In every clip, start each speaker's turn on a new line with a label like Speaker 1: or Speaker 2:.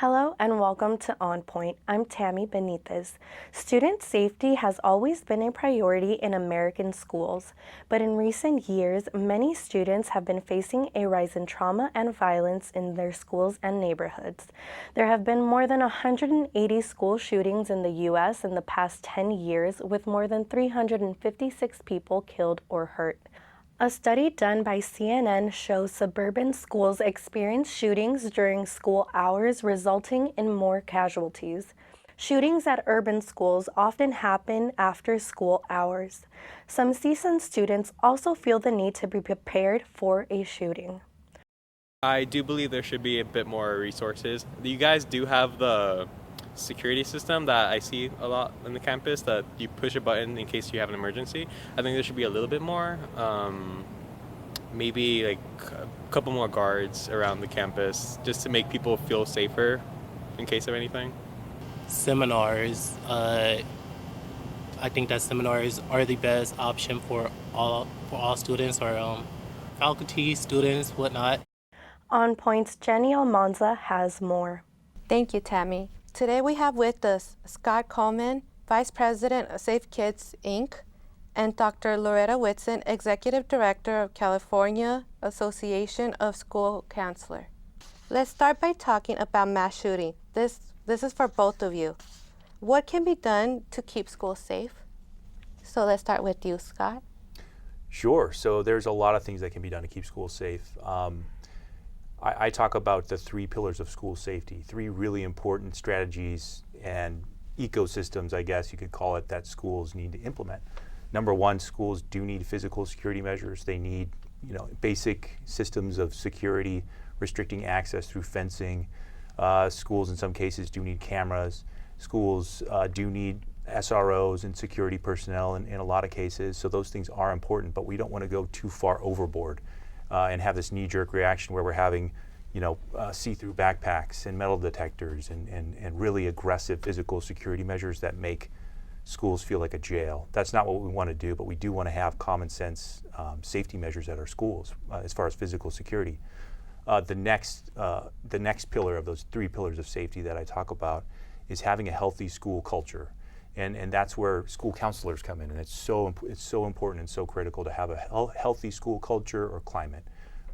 Speaker 1: Hello and welcome to On Point. I'm Tammy Benitez. Student safety has always been a priority in American schools, but in recent years, many students have been facing a rise in trauma and violence in their schools and neighborhoods. There have been more than 180 school shootings in the U.S. in the past 10 years, with more than 356 people killed or hurt. A study done by CNN shows suburban schools experience shootings during school hours, resulting in more casualties. Shootings at urban schools often happen after school hours. Some CSUN students also feel the need to be prepared for a shooting.
Speaker 2: I do believe there should be a bit more resources. You guys do have the security system that I see a lot on the campus that you push a button in case you have an emergency. I think there should be a little bit more. Maybe like a couple more guards around the campus just to make people feel safer in case of anything.
Speaker 3: Seminars. I think that seminars are the best option for all students or faculty, students, whatnot.
Speaker 1: On Point's Jenny Almanza has more.
Speaker 4: Thank you, Tammy. Today we have with us Scott Coleman, Vice President of Safe Kids, Inc., and Dr. Loretta Whitson, Executive Director of California Association of School Counselors. Let's start by talking about mass shooting. This is for both of you. What can be done to keep schools safe? So let's start with you, Scott.
Speaker 5: Sure. So there's a lot of things that can be done to keep schools safe. I talk about the three pillars of school safety, three really important strategies and ecosystems, I guess you could call it, that schools need to implement. Number one, schools do need physical security measures. They need, basic systems of security, restricting access through fencing. Schools in some cases do need cameras. Schools do need SROs and security personnel in a lot of cases. So those things are important, but we don't want to go too far overboard and have this knee-jerk reaction where we're having, see-through backpacks and metal detectors and really aggressive physical security measures that make schools feel like a jail. That's not what we want to do, but we do want to have common sense safety measures at our schools as far as physical security. The next pillar of those three pillars of safety that I talk about is having a healthy school culture. And that's where school counselors come in, and it's so important and so critical to have a healthy school culture or climate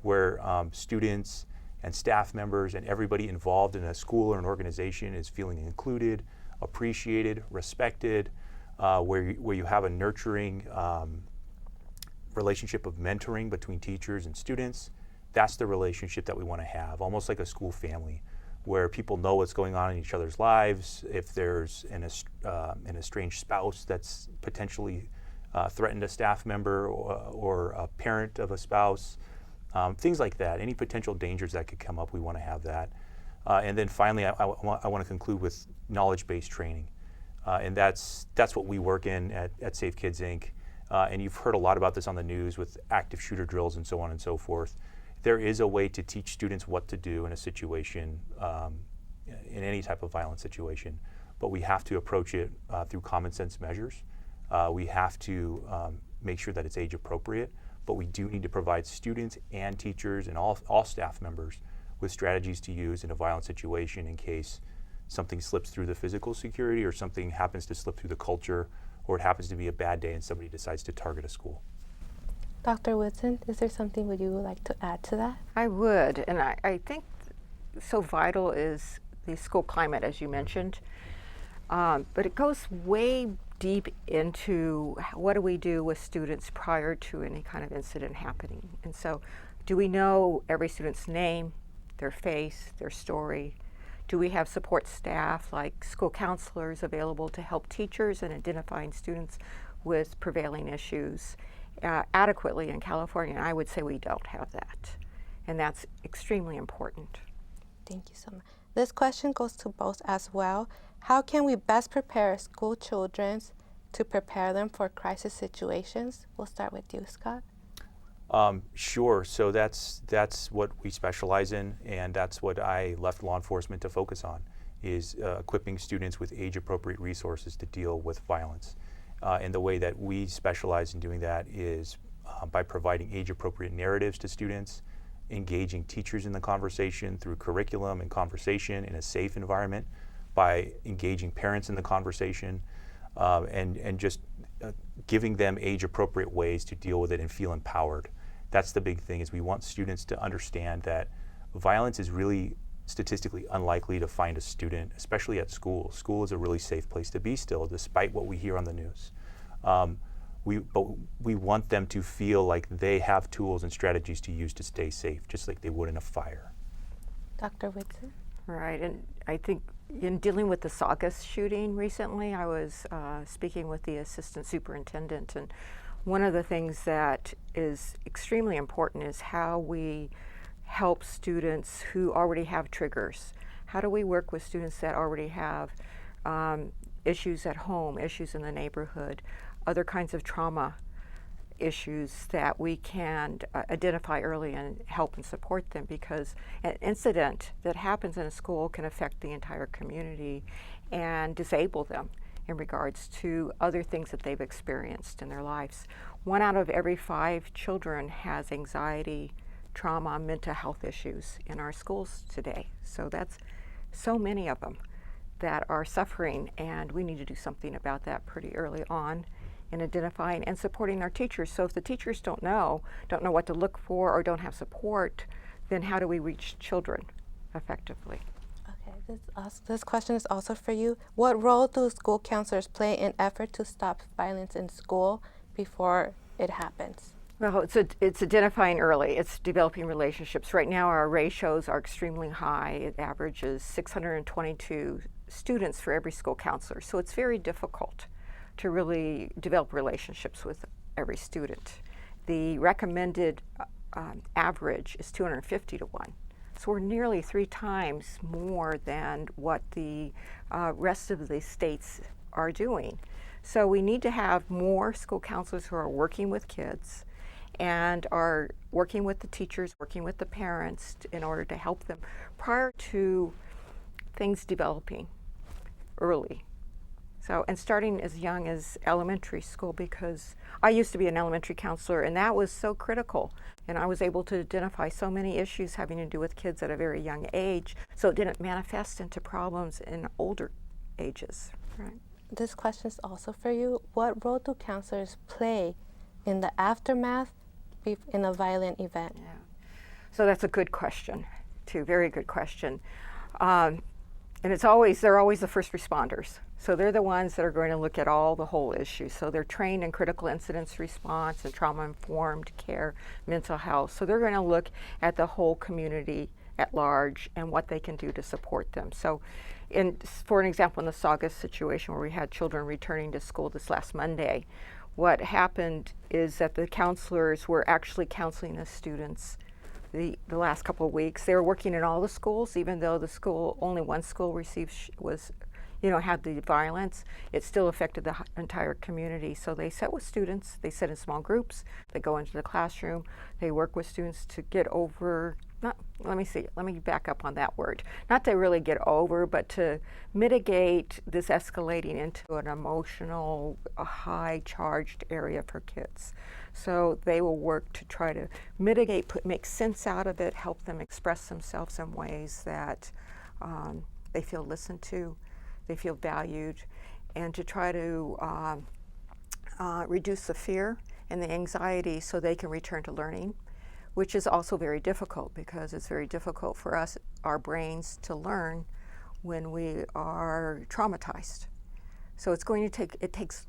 Speaker 5: where students and staff members and everybody involved in a school or an organization is feeling included, appreciated, respected, where you have a nurturing relationship of mentoring between teachers and students. That's the relationship that we want to have, almost like a school family, where people know what's going on in each other's lives. If there's an estranged spouse that's potentially threatened a staff member or a parent of a spouse, things like that, any potential dangers that could come up, we want to have that. And then finally, I want to conclude with knowledge-based training. And that's what we work in at Safe Kids, Inc. And you've heard a lot about this on the news with active shooter drills and so on and so forth. There is a way to teach students what to do in a situation, in any type of violent situation, but we have to approach it through common sense measures. We have to make sure that it's age appropriate, but we do need to provide students and teachers and all staff members with strategies to use in a violent situation in case something slips through the physical security or something happens to slip through the culture, or it happens to be a bad day and somebody decides to target a school.
Speaker 4: Dr. Whitson, is there something would you like to add to that?
Speaker 6: I would, and I think so vital is the school climate, as you mentioned, but it goes way deep into what do we do with students prior to any kind of incident happening. And so do we know every student's name, their face, their story? Do we have support staff like school counselors available to help teachers in identifying students with prevailing issues adequately in California? And I would say we don't have that, and that's extremely important.
Speaker 4: Thank you so much. This question goes to both as well. How can we best prepare school children to prepare them for crisis situations? We'll start with you, Scott.
Speaker 5: Sure. So that's what we specialize in, and that's what I left law enforcement to focus on, is equipping students with age-appropriate resources to deal with violence. And the way that we specialize in doing that is by providing age-appropriate narratives to students, engaging teachers in the conversation through curriculum and conversation in a safe environment, by engaging parents in the conversation, and just giving them age-appropriate ways to deal with it and feel empowered. That's the big thing, is we want students to understand that violence is really statistically unlikely to find a student, especially at school. School is a really safe place to be still, despite what we hear on the news. But we want them to feel like they have tools and strategies to use to stay safe, just like they would in a fire.
Speaker 4: Dr. Whitson?
Speaker 6: Right, and I think in dealing with the Saugus shooting recently, I was speaking with the assistant superintendent, and one of the things that is extremely important is how we help students who already have triggers. How do we work with students that already have issues at home, issues in the neighborhood, other kinds of trauma issues that we can identify early and help and support them, because an incident that happens in a school can affect the entire community and disable them in regards to other things that they've experienced in their lives. 1 out of every 5 children has anxiety, trauma, mental health issues in our schools today. So that's so many of them that are suffering, and we need to do something about that pretty early on in identifying and supporting our teachers. So if the teachers don't know what to look for, or don't have support, then how do we reach children effectively?
Speaker 4: Okay, this question is also for you. What role do school counselors play in effort to stop violence in school before it happens?
Speaker 6: Well, it's identifying early. It's developing relationships. Right now, our ratios are extremely high. It averages 622 students for every school counselor. So it's very difficult to really develop relationships with every student. The recommended average is 250 to 1. So we're nearly 3 times more than what the rest of the states are doing. So we need to have more school counselors who are working with kids and are working with the teachers, working with the parents in order to help them prior to things developing early. So, and starting as young as elementary school, because I used to be an elementary counselor, and that was so critical. And I was able to identify so many issues having to do with kids at a very young age, so it didn't manifest into problems in older ages. Right.
Speaker 4: This question is also for you. What role do counselors play in the aftermath in a violent event?
Speaker 6: Yeah. So that's a good question, too. Very good question. And they're always the first responders. So they're the ones that are going to look at all the whole issue. So they're trained in critical incidents response and trauma-informed care, mental health. So they're going to look at the whole community at large and what they can do to support them. So for an example, in the Saugus situation where we had children returning to school this last Monday, what happened is that the counselors were actually counseling the students the last couple of weeks. They were working in all the schools, even though only one school had the violence. It still affected the entire community. So they sit with students, they sit in small groups, they go into the classroom, they work with students to get over, let me back up on that word. Not to really get over, but to mitigate this escalating into an emotional, high charged area for kids. So they will work to try to mitigate, make sense out of it, help them express themselves in ways that they feel listened to, they feel valued, and to try to reduce the fear and the anxiety so they can return to learning, which is also very difficult, because it's very difficult for us, our brains, to learn when we are traumatized. So it takes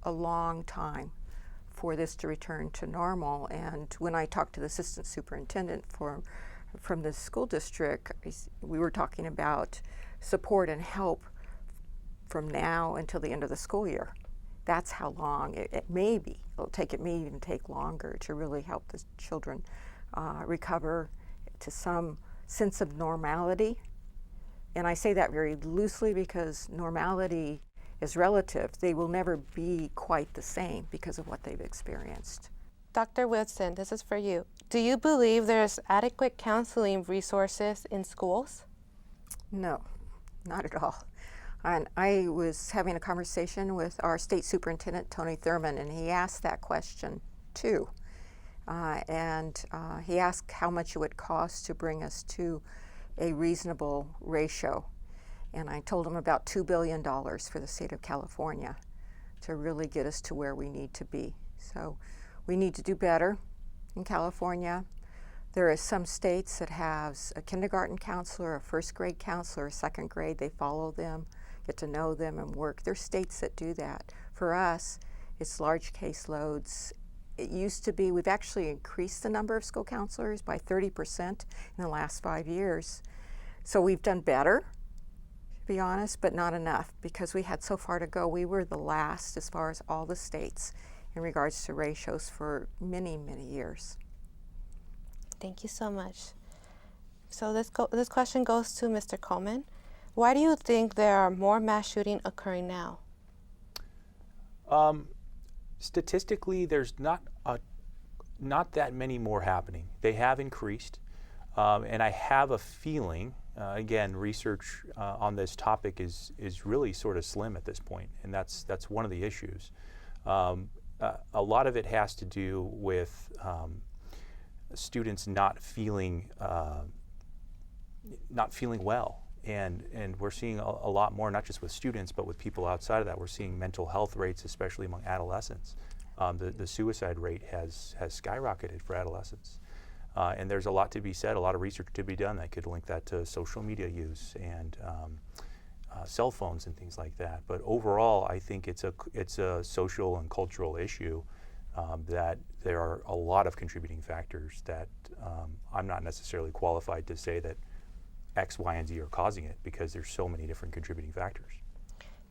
Speaker 6: a long time for this to return to normal. And when I talked to the assistant superintendent from the school district, we were talking about support and help from now until the end of the school year. That's how long it may be. It may even take longer to really help the children recover to some sense of normality. And I say that very loosely because normality is relative. They will never be quite the same because of what they've experienced.
Speaker 4: Dr. Whitson, this is for you. Do you believe there's adequate counseling resources in schools?
Speaker 6: No, not at all. And I was having a conversation with our state superintendent, Tony Thurman, and he asked that question too. and he asked how much it would cost to bring us to a reasonable ratio. And I told him about $2 billion for the state of California to really get us to where we need to be. So we need to do better in California. There are some states that have a kindergarten counselor, a first grade counselor, a second grade. They follow them, get to know them, and work. There's states that do that. For us, it's large caseloads. It used to be, we've actually increased the number of school counselors by 30% in the last 5 years. So we've done better, to be honest, but not enough because we had so far to go. We were the last as far as all the states in regards to ratios for many, many years.
Speaker 4: Thank you so much. So this question goes to Mr. Coleman. Why do you think there are more mass shootings occurring now?
Speaker 5: Statistically, there's not that many more happening. They have increased, and I have a feeling, again, research on this topic is really sort of slim at this point, and that's one of the issues. A lot of it has to do with students not feeling well, and we're seeing a lot more, not just with students, but with people outside of that. We're seeing mental health rates, especially among adolescents. The suicide rate has skyrocketed for adolescents, and there's a lot to be said, a lot of research to be done that could link that to social media use and cell phones and things like that. But overall, I think it's a social and cultural issue. That there are a lot of contributing factors that I'm not necessarily qualified to say that X, Y, and Z are causing it because there's so many different contributing factors.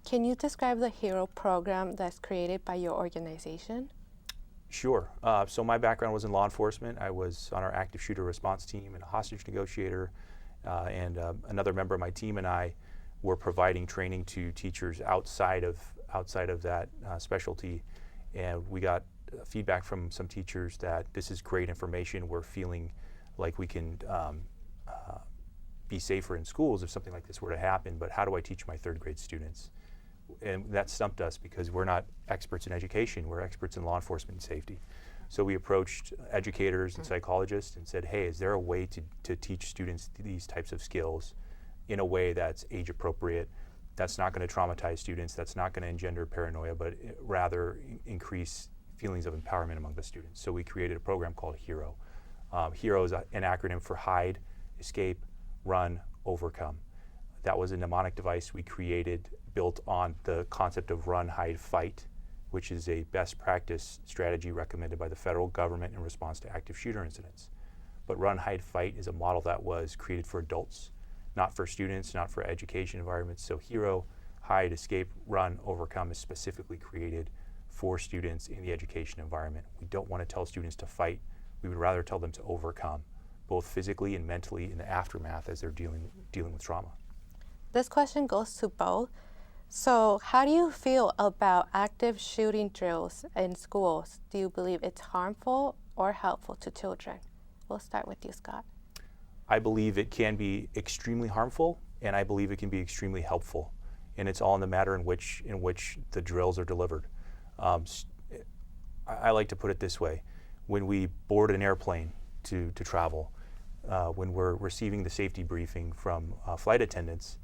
Speaker 4: Can you describe the HERO program that's created by your organization?
Speaker 5: Sure. So my background was in law enforcement. I was on our active shooter response team and a hostage negotiator, and another member of my team and I were providing training to teachers outside of that specialty, and we got feedback from some teachers that this is great information. We're feeling like we can be safer in schools if something like this were to happen, but how do I teach my third grade students? And that stumped us because we're not experts in education, we're experts in law enforcement and safety. So we approached educators and psychologists and said, hey, is there a way to teach students these types of skills in a way that's age appropriate, that's not going to traumatize students, that's not going to engender paranoia, but rather increase feelings of empowerment among the students. So we created a program called HERO. HERO is an acronym for Hide, Escape, Run, Overcome. That was a mnemonic device we created built on the concept of run, hide, fight, which is a best practice strategy recommended by the federal government in response to active shooter incidents. But run, hide, fight is a model that was created for adults, not for students, not for education environments. So HERO, Hide, Escape, Run, Overcome is specifically created for students in the education environment. We don't want to tell students to fight. We would rather tell them to overcome, both physically and mentally in the aftermath as they're dealing with trauma.
Speaker 4: This question goes to both. So how do you feel about active shooting drills in schools? Do you believe it's harmful or helpful to children? We'll start with you, Scott.
Speaker 5: I believe it can be extremely harmful, and I believe it can be extremely helpful. And it's all in the matter in which the drills are delivered. I like to put it this way. When we board an airplane to travel, when we're receiving the safety briefing from flight attendants,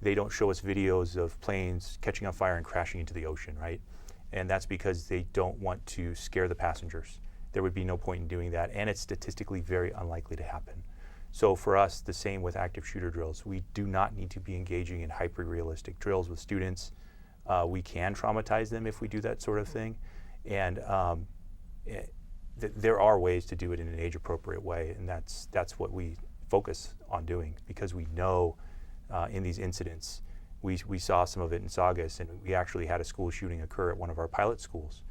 Speaker 5: they don't show us videos of planes catching on fire and crashing into the ocean, right? And that's because they don't want to scare the passengers. There would be no point in doing that, and it's statistically very unlikely to happen. So for us, the same with active shooter drills. We do not need to be engaging in hyper-realistic drills with students. We can traumatize them if we do that sort of thing, and there are ways to do it in an age-appropriate way, and that's what we focus on doing, because we know in these incidents, we saw some of it in Saugus, and we actually had a school shooting occur at one of our pilot schools,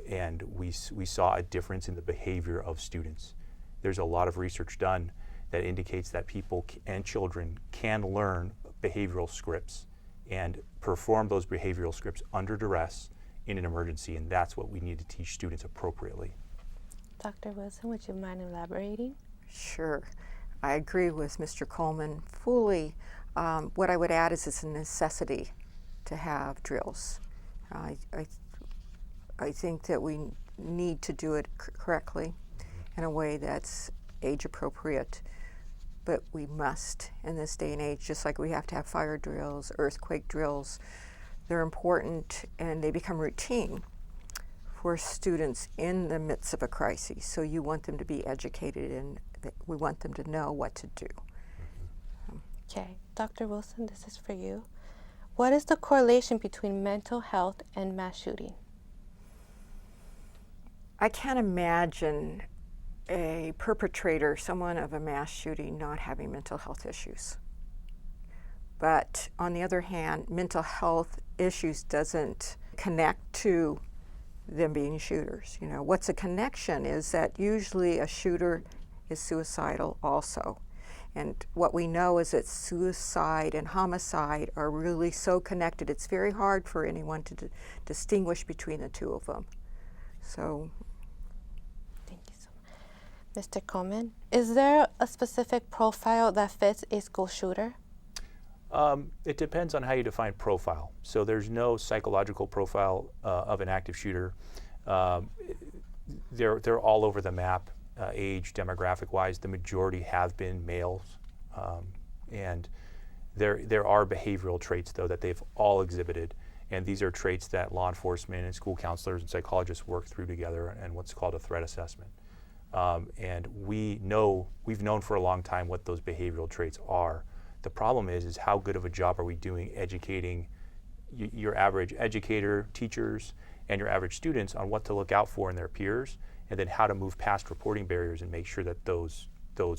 Speaker 5: and we saw a difference in the behavior of students. There's a lot of research done that indicates that people and children can learn behavioral scripts and perform those behavioral scripts under duress in an emergency, and that's what we need to teach students appropriately.
Speaker 4: Dr. Whitson, would you mind elaborating?
Speaker 6: Sure. I agree with Mr. Coleman fully. What I would add is it's a necessity to have drills. I think that need to do it correctly in a way that's age appropriate. But we must in this day and age, just like we have to have fire drills, earthquake drills. They're important and they become routine for students in the midst of a crisis. So you want them to be educated and we want them to know what to do.
Speaker 4: Okay, Dr. Wilson, this is for you. What is the correlation between mental health and mass shooting?
Speaker 6: I can't imagine a perpetrator, someone of a mass shooting, not having mental health issues. But on the other hand, mental health issues doesn't connect to them being shooters. You know, what's a connection is that usually a shooter is suicidal also. And what we know is that suicide and homicide are really so connected. It's very hard for anyone to distinguish between the two of them. So,
Speaker 4: Thank you so much. Mr. Coleman, is there a specific profile that fits a school shooter?
Speaker 5: It depends on how you define profile. So there's no psychological profile of an active shooter. They're all over the map, age, demographic-wise. The majority have been males, and there are behavioral traits though that they've all exhibited, and these are traits that law enforcement and school counselors and psychologists work through together and what's called a threat assessment. And we've known for a long time what those behavioral traits are. The problem is how good of a job are we doing educating your average educator, teachers, and your average students on what to look out for in their peers, and then how to move past reporting barriers and make sure that those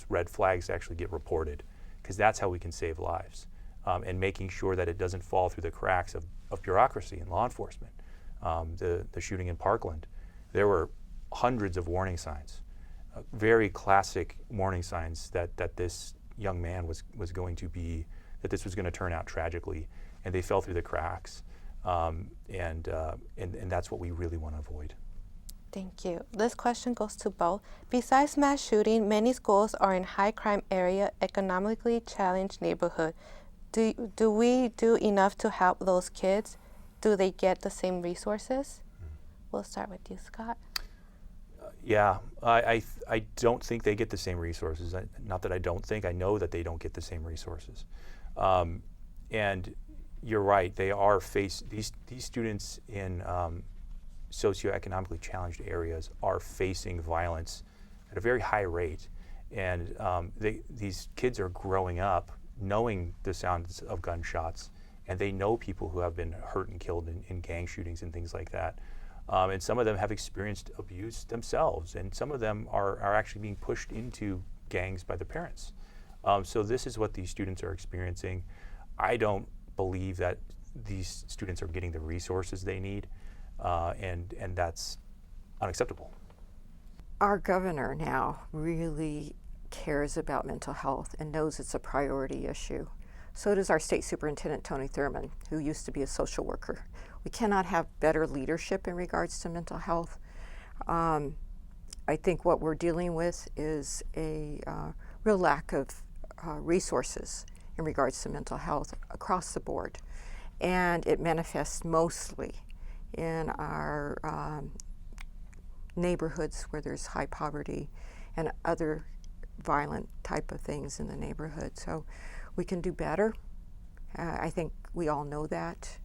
Speaker 5: red flags actually get reported, because that's how we can save lives, and making sure that it doesn't fall through the cracks of bureaucracy and law enforcement. The shooting in Parkland, there were hundreds of warning signs, very classic warning signs that this young man was going to be, that this was going to turn out tragically, and they fell through the cracks, and that's what we really want to avoid.
Speaker 4: Thank you. This question goes to both. Besides mass shooting, many schools are in high crime area, economically challenged neighborhood. Do we do enough to help those kids? Do they get the same resources? We'll start with you, Scott.
Speaker 5: Yeah, I don't think they get the same resources. Not that I don't think, I know that they don't get the same resources. And you're right, they are these students in socioeconomically challenged areas are facing violence at a very high rate. And these kids are growing up knowing the sounds of gunshots, and they know people who have been hurt and killed in gang shootings and things like that. And some of them have experienced abuse themselves, and some of them are actually being pushed into gangs by the parents. So this is what these students are experiencing. I don't believe that these students are getting the resources they need, and that's unacceptable.
Speaker 6: our governor now really cares about mental health and knows it's a priority issue. So does our state superintendent, Tony Thurman, who used to be a social worker. We cannot have better leadership in regards to mental health. I think what we're dealing with is a real lack of resources in regards to mental health across the board. And it manifests mostly in our neighborhoods where there's high poverty and other violent type of things in the neighborhood. So we can do better. I think we all know that.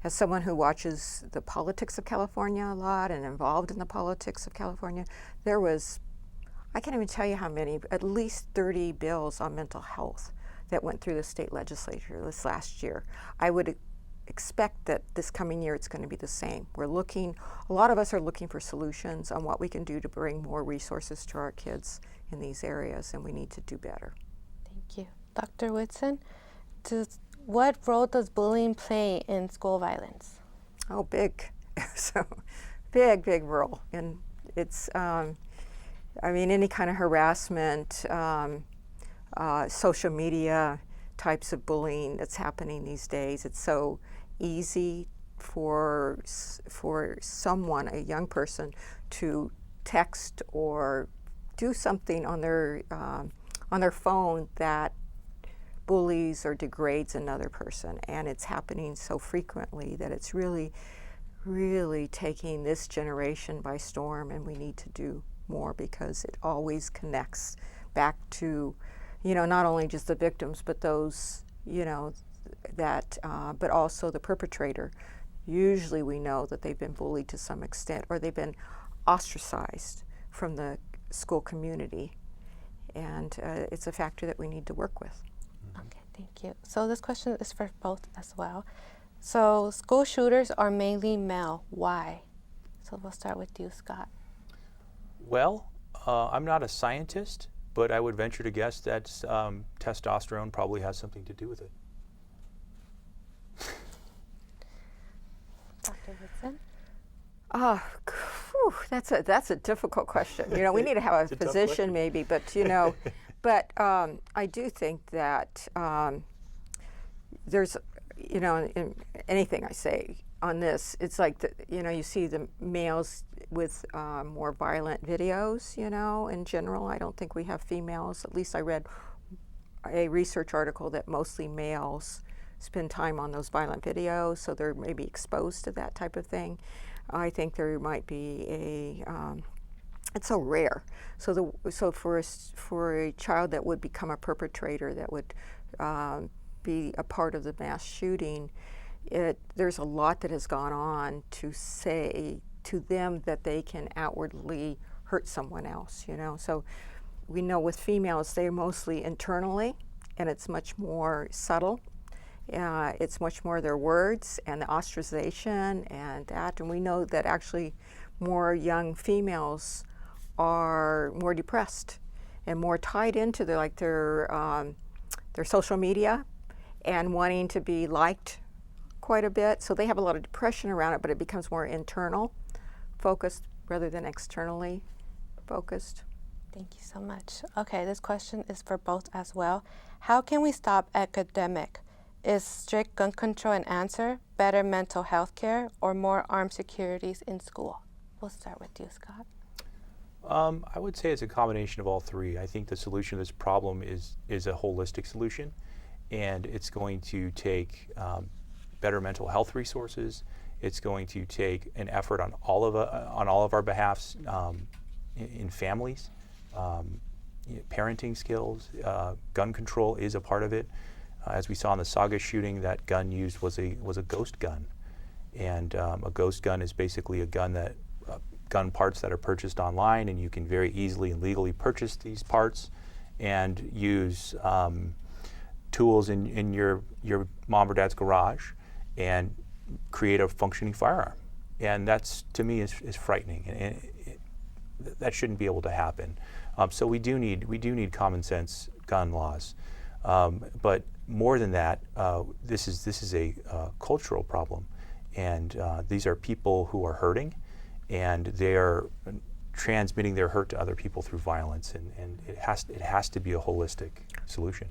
Speaker 6: As someone who watches the politics of California a lot and involved in the politics of California, there was, I can't even tell you how many, at least 30 bills on mental health that went through the state legislature this last year. I would expect that this coming year it's going to be the same. We're looking, a lot of us are looking for solutions on what we can do to bring more resources to our kids in these areas, and we need to do better.
Speaker 4: Thank you. Dr. Whitson, what role does bullying play in school violence?
Speaker 6: Oh, big. So, big role. And it's, I mean, any kind of harassment, social media types of bullying that's happening these days. It's so easy for someone, a young person, to text or do something on their phone that bullies or degrades another person, and it's happening so frequently that it's really really taking this generation by storm, and we need to do more because it always connects back to, not only just the victims, but those, but also the perpetrator. Usually we know that they've been bullied to some extent, or they've been ostracized from the school community. And it's a factor that we need to work with.
Speaker 4: Okay, thank you. So this question is for both as well. So school shooters are mainly male. Why? So we'll start with you, Scott.
Speaker 5: Well, I'm not a scientist, but I would venture to guess that testosterone probably has something to do with it.
Speaker 4: Dr. Whitson?
Speaker 6: That's a difficult question. We need to have a physician maybe, but but I do think that there's, in anything I say on this, it's like you see the males with more violent videos. In general, I don't think we have females. At least I read a research article that mostly males spend time on those violent videos, so they're maybe exposed to that type of thing. I think there might be it's so rare. So for a child that would become a perpetrator, that would be a part of the mass shooting, there's a lot that has gone on to say to them that they can outwardly hurt someone else. So we know with females, they're mostly internally, and it's much more subtle. It's much more their words and the ostracization and that. And we know that actually more young females are more depressed and more tied into their social media and wanting to be liked quite a bit. So they have a lot of depression around it, but it becomes more internal focused rather than externally focused.
Speaker 4: Thank you so much. Okay, this question is for both as well. How can we stop academic? Is strict gun control an answer, better mental health care, or more armed securities in school? We'll start with you, Scott.
Speaker 5: I would say it's a combination of all three. I think the solution to this problem is a holistic solution, and it's going to take better mental health resources. It's going to take an effort on all of our behalfs in families, parenting skills. Gun control is a part of it. As we saw in the Saga shooting, that gun used was a ghost gun, and a ghost gun is basically a gun gun parts that are purchased online, and you can very easily and legally purchase these parts and use tools in your mom or dad's garage and create a functioning firearm. And that's, to me, is frightening, and that shouldn't be able to happen. So we do need common sense gun laws, but more than that, this is a cultural problem, and these are people who are hurting, and they are transmitting their hurt to other people through violence, and it has to be a holistic solution.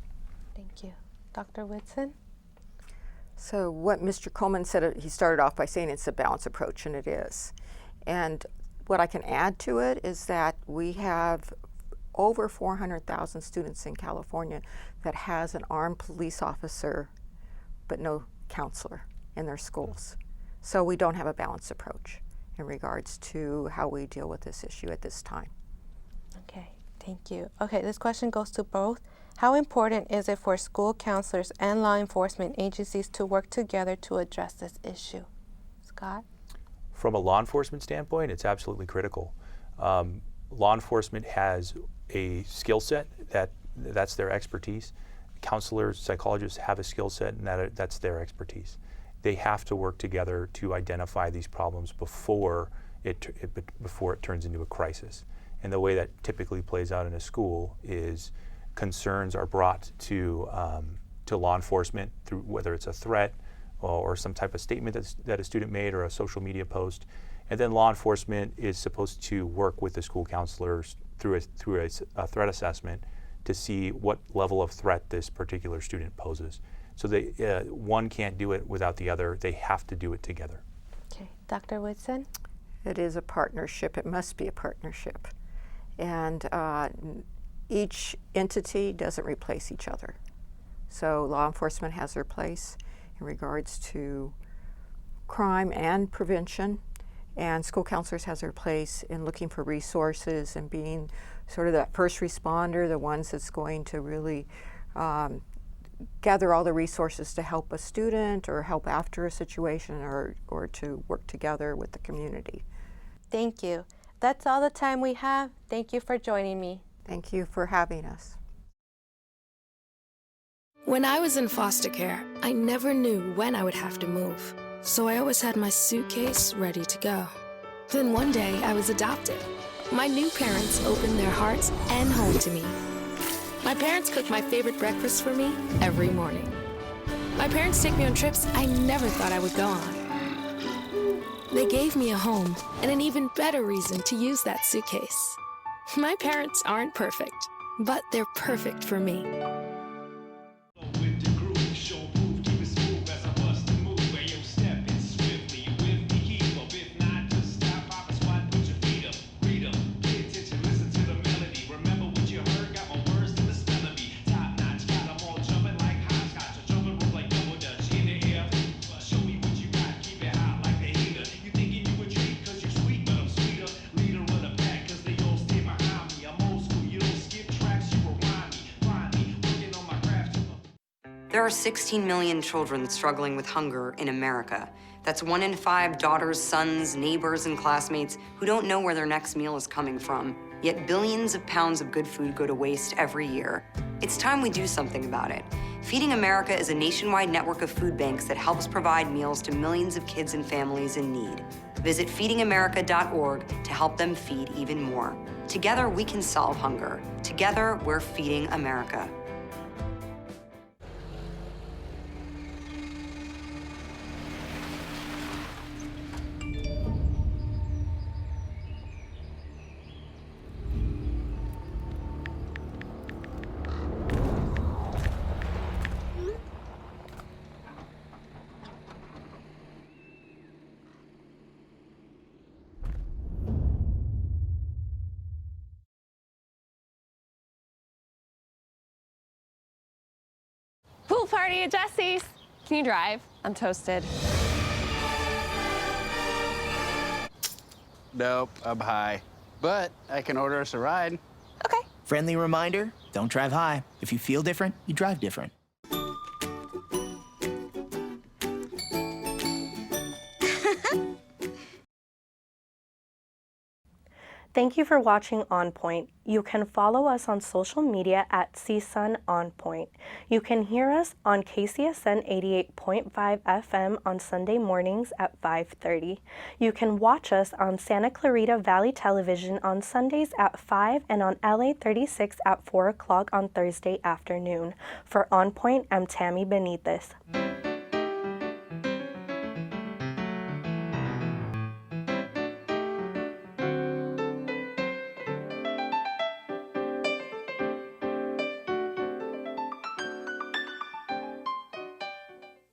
Speaker 4: Thank you. Dr. Whitson?
Speaker 6: So what Mr. Coleman said, he started off by saying it's a balanced approach, and it is. And what I can add to it is that we have over 400,000 students in California that has an armed police officer but no counselor in their schools. So we don't have a balanced approach in regards to how we deal with this issue at this time.
Speaker 4: Okay, thank you. Okay, this question goes to both. How important is it for school counselors and law enforcement agencies to work together to address this issue? Scott?
Speaker 5: From a law enforcement standpoint, it's absolutely critical. Law enforcement has a skill set that's their expertise. Counselors, psychologists have a skill set, and that's their expertise. They have to work together to identify these problems before it turns into a crisis. And the way that typically plays out in a school is concerns are brought to law enforcement through whether it's a threat or some type of statement that a student made or a social media post, and then law enforcement is supposed to work with the school counselors through a threat assessment to see what level of threat this particular student poses. So one can't do it without the other. They have to do it together.
Speaker 4: Okay, Dr. Whitson?
Speaker 6: It is a partnership. It must be a partnership. And each entity doesn't replace each other. So law enforcement has their place in regards to crime and prevention, and school counselors has their place in looking for resources and being sort of that first responder, the ones that's going to really gather all the resources to help a student or help after a situation or to work together with the community.
Speaker 4: Thank you. That's all the time we have. Thank you for joining me.
Speaker 6: Thank you for having us.
Speaker 7: When I was in foster care, I never knew when I would have to move, so I always had my suitcase ready to go. Then one day, I was adopted. My new parents opened their hearts and home to me. My parents cook my favorite breakfast for me every morning. My parents take me on trips I never thought I would go on. They gave me a home and an even better reason to use that suitcase. My parents aren't perfect, but they're perfect for me.
Speaker 8: There are 16 million children struggling with hunger in America. That's 1 in 5 daughters, sons, neighbors, and classmates who don't know where their next meal is coming from. Yet billions of pounds of good food go to waste every year. It's time we do something about it. Feeding America is a nationwide network of food banks that helps provide meals to millions of kids and families in need. Visit feedingamerica.org to help them feed even more. Together, we can solve hunger. Together, we're feeding America.
Speaker 9: Pool party at Jesse's. Can you drive? I'm toasted.
Speaker 10: Nope, I'm high. But I can order us a ride.
Speaker 9: Okay.
Speaker 11: Friendly reminder, don't drive high. If you feel different, you drive different.
Speaker 1: Thank you for watching On Point. You can follow us on social media at CSUN On Point. You can hear us on KCSN 88.5 FM on Sunday mornings at 5:30. You can watch us on Santa Clarita Valley Television on Sundays at 5 and on LA 36 at 4 o'clock on Thursday afternoon. For On Point, I'm Tammy Benitez.